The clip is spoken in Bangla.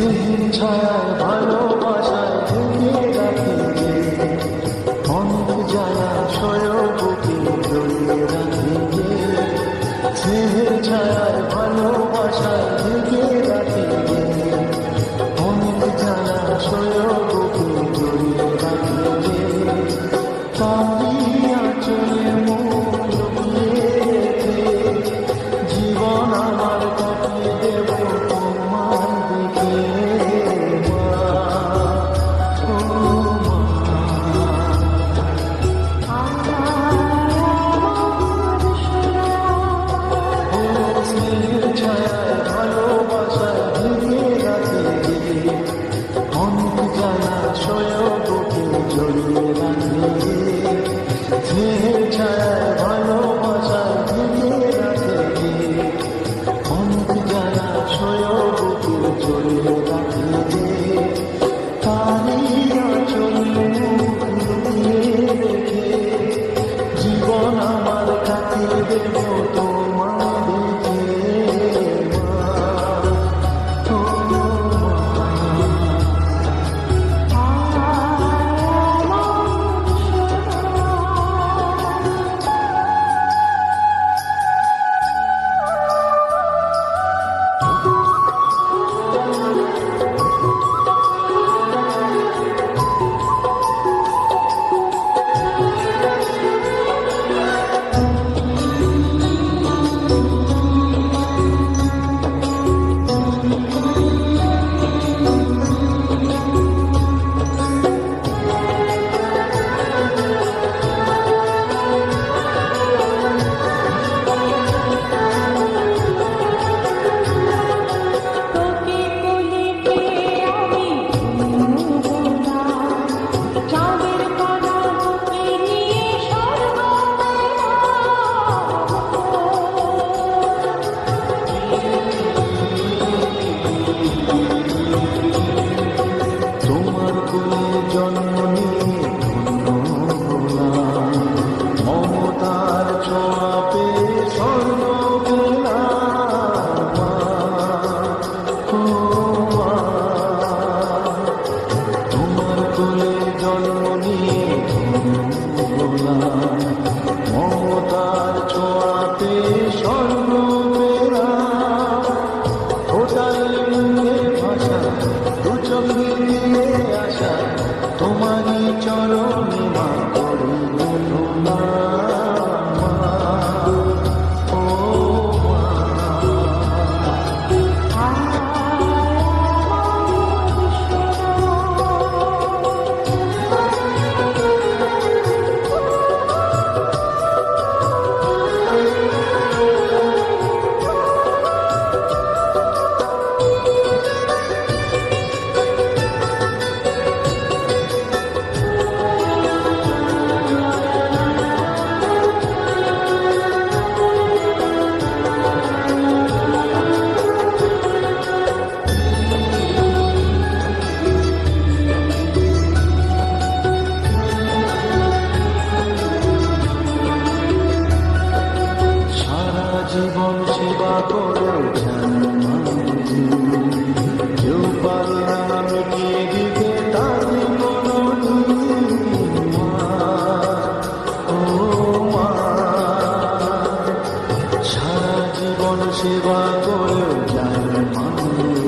ছায়ায় ভালোবাসায় ঢেকে রাখি যে অনেক জলাশয় বুকে জড়িয়ে রাখি যে স্নেহের ছায়ায় ভালোবাসায় ঢেকে রাখি যে অনেক জলাশয় বুকে জড়িয়ে রাখি যে কাঁদিয়া চলে মুখ লুকিয়ে রেখে জীবন আমার কাটিয়ে দেব তোমার দিকে জীবন আমার কাটিয়ে দেব তোমার দিকে মমতার ছোঁয়াতে স্বর্ণ পেলাম ওটাই মুখে ভাষা দু চোখে দিয়ে আসা তোমারই চরণে মা করি না জীবন সেবা করে কেউ পারে না মিটিয়ে দিতে তার মা সারা জীবন সেবা করে যায় মানুষ